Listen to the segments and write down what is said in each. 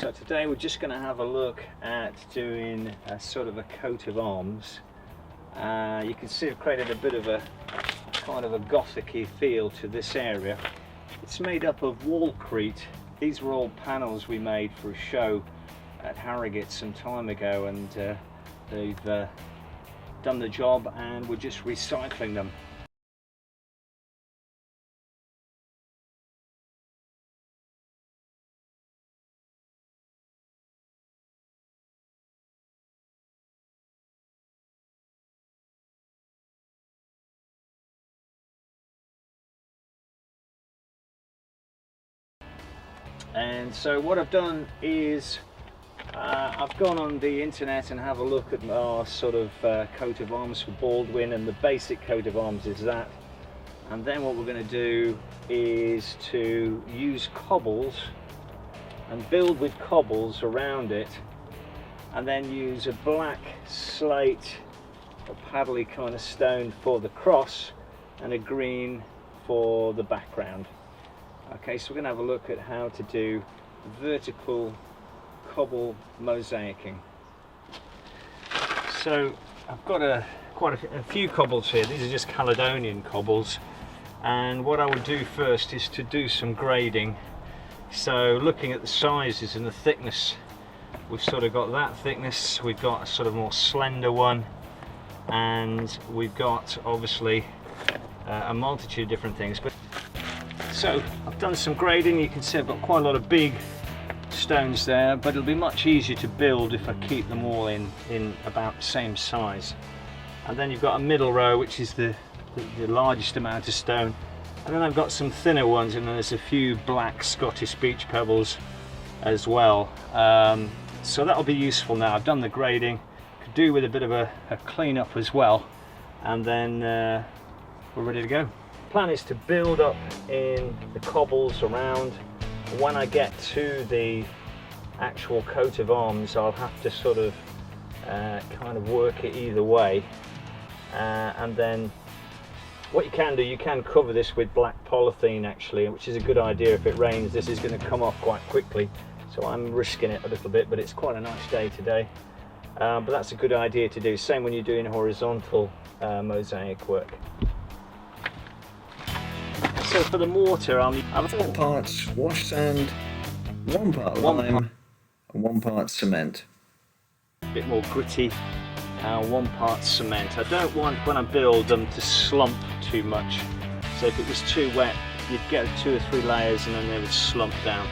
So today we're just going to have a look at doing a sort of a coat of arms. You can see I've created a bit of a kind of a gothic-y feel to this area. It's made up of wallcrete. These were all panels we made for a show at Harrogate some time ago, and they've done the job and we're just recycling them. And so what I've done is I've gone on the internet and have a look at our sort of coat of arms for Baldwin, and the basic coat of arms is that. And then what we're going to do is to use cobbles and build with cobbles around it, and then use a black slate or paddly kind of stone for the cross and a green for the background. Okay, so we're going to have a look at how to do vertical cobble mosaicing. So I've got quite a few cobbles here. These are just Caledonian cobbles, and what I would do first is to do some grading. So looking at the sizes and the thickness, we've sort of got that thickness, we've got a sort of more slender one, and we've got obviously a multitude of different things. So I've done some grading. You can see I've got quite a lot of big stones there, but it'll be much easier to build if I keep them all in about the same size. And then you've got a middle row, which is the largest amount of stone, and then I've got some thinner ones, and then there's a few black Scottish beach pebbles as well. So that'll be useful now. I've done the grading, could do with a bit of a clean up as well, and then we're ready to go. Plan is to build up in the cobbles around. When I get to the actual coat of arms, I'll have to sort of kind of work it either way, and then what you can do, you can cover this with black polythene actually, which is a good idea. If it rains, this is going to come off quite quickly, so I'm risking it a little bit, but it's quite a nice day today. But that's a good idea to do. Same when you're doing horizontal mosaic work. So for the mortar, I'll have 4 parts wash sand, 1 part lime, and 1 part cement. A bit more gritty, 1 part cement. I don't want, when I build them, to slump too much. So if it was too wet, you'd get 2 or 3 layers and then they would slump down.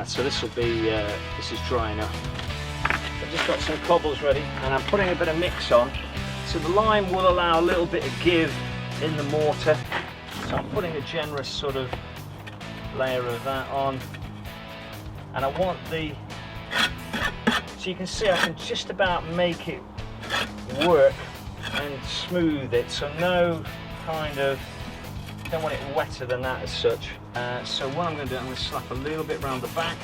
So this will be, this is dry enough. I've just got some cobbles ready, and I'm putting a bit of mix on. So the lime will allow a little bit of give in the mortar. So I'm putting a generous sort of layer of that on, and I want so you can see I can just about make it work and smooth it, so no kind of, don't want it wetter than that as such. So what I'm going to do, I'm going to slap a little bit around the back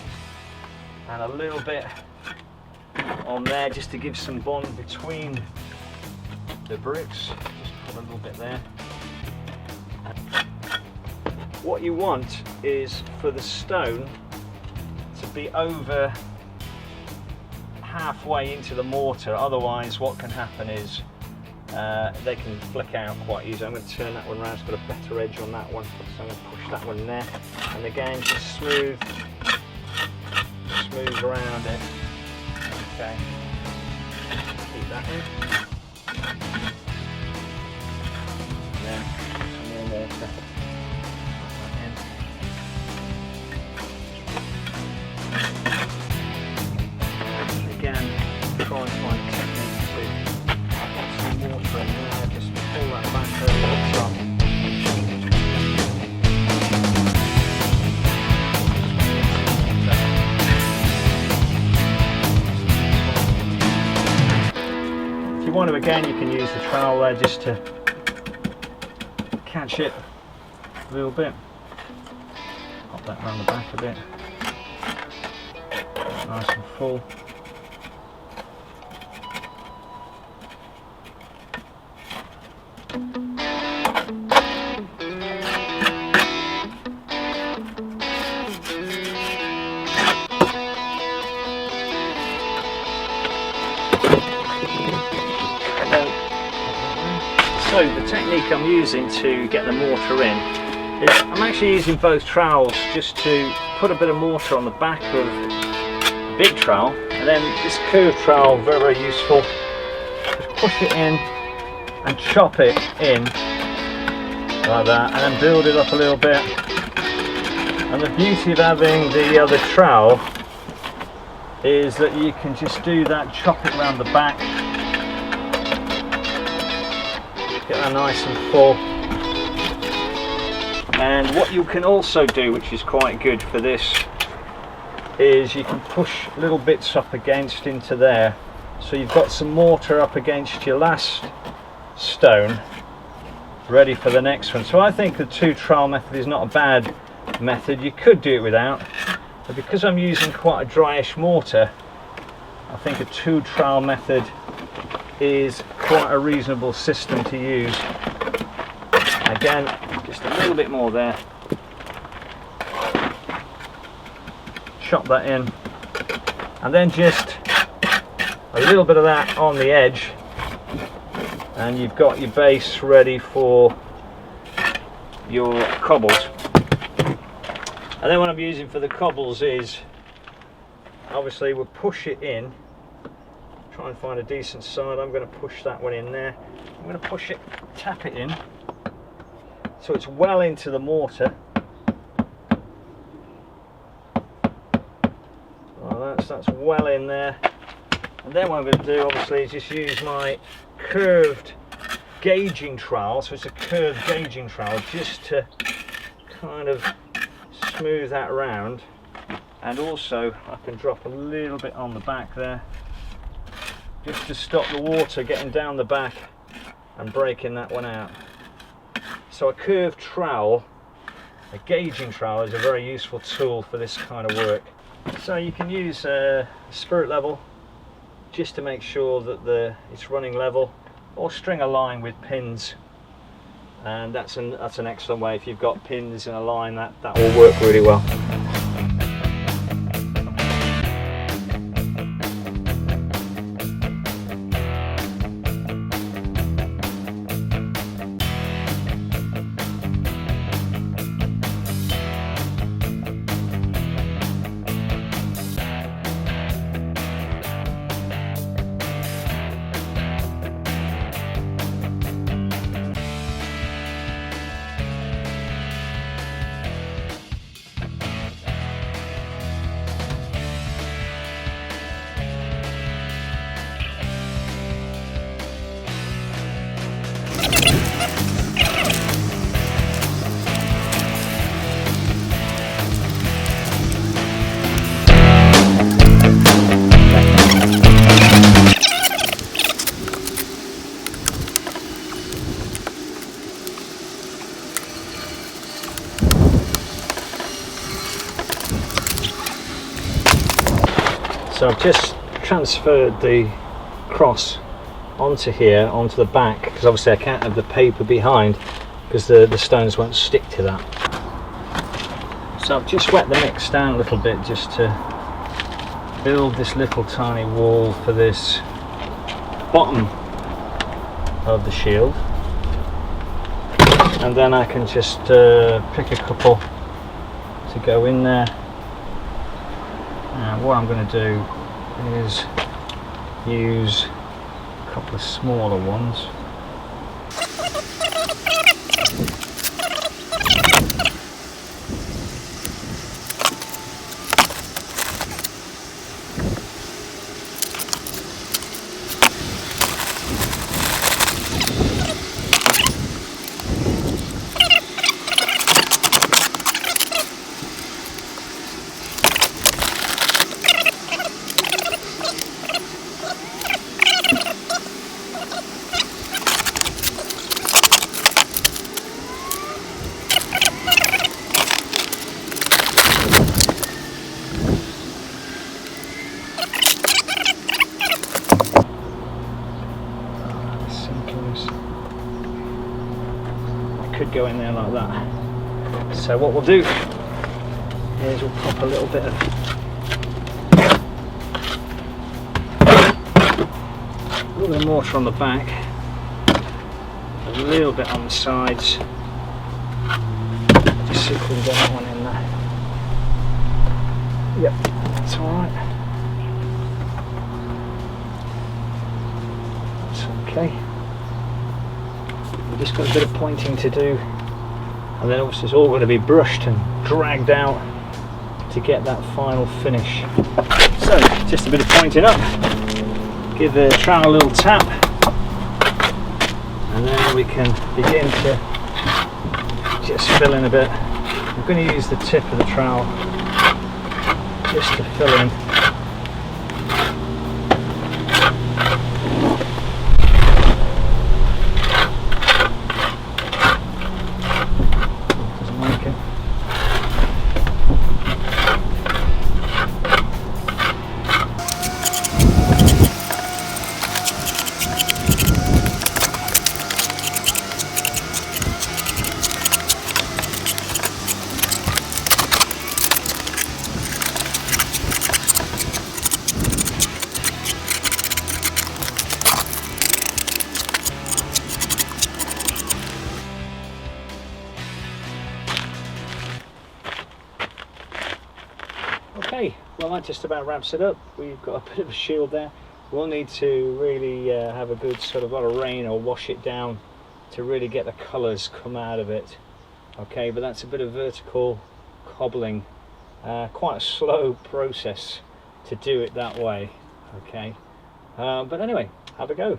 and a little bit on there just to give some bond between the bricks. Just put a little bit there. What you want is for the stone to be over halfway into the mortar, otherwise what can happen is they can flick out quite easily. I'm going to turn that one around, it's got a better edge on that one, so I'm going to push that one there, and again just smooth around it. Okay, keep that in. Then some more mortar. Again, try and find a technique to put some water in there, just pull that back over the top. If you want to, again, you can use the trowel there just to catch it a little bit. Pop that around the back a bit. Nice and full. technique I'm using to get the mortar in is I'm actually using both trowels just to put a bit of mortar on the back of the big trowel, and then this curved trowel, very, very useful. Just push it in and chop it in like that, and then build it up a little bit. And the beauty of having the other trowel is that you can just do that, chop it around the back, get that nice and full. And what you can also do, which is quite good for this, is you can push little bits up against into there, so you've got some mortar up against your last stone ready for the next one. So I think the two trowel method is not a bad method. You could do it without, but because I'm using quite a dryish mortar, I think a two trowel method is quite a reasonable system to use. Again, just a little bit more there, chop that in, and then just a little bit of that on the edge, and you've got your base ready for your cobbles. And then what I'm using for the cobbles is, obviously we'll push it in, try and find a decent side. I'm going to push that one in there. I'm going to push it, tap it in, so it's well into the mortar. Well, that's well in there. And then what I'm going to do, obviously, is just use my curved gauging trowel. So it's a curved gauging trowel, just to kind of smooth that round. And also I can drop a little bit on the back there, just to stop the water getting down the back and breaking that one out. So a curved trowel, a gauging trowel, is a very useful tool for this kind of work. So you can use a spirit level just to make sure that it's running level, or string a line with pins, and that's an excellent way. If you've got pins in a line, that will work really well. So I've just transferred the cross onto here, onto the back, because obviously I can't have the paper behind because the stones won't stick to that. So I've just wet the mix down a little bit just to build this little tiny wall for this bottom of the shield, and then I can just pick a couple to go in there. And what I'm going to do is use a couple of smaller ones. Could go in there like that. So what we'll do is we'll pop a little bit of mortar on the back, and a little bit on the sides. Just see if we can get that one in there. Yep, that's alright. That's okay. We've just got a bit of pointing to do, and then obviously it's all going to be brushed and dragged out to get that final finish. So, just a bit of pointing up, give the trowel a little tap, and then we can begin to just fill in a bit. I'm going to use the tip of the trowel just to fill in. Doesn't like it. Okay, well that just about wraps it up. We've got a bit of a shield there. We'll need to really have a good sort of lot of rain or wash it down to really get the colours come out of it. Okay, but that's a bit of vertical cobbling. Quite a slow process to do it that way. Okay, but anyway, have a go.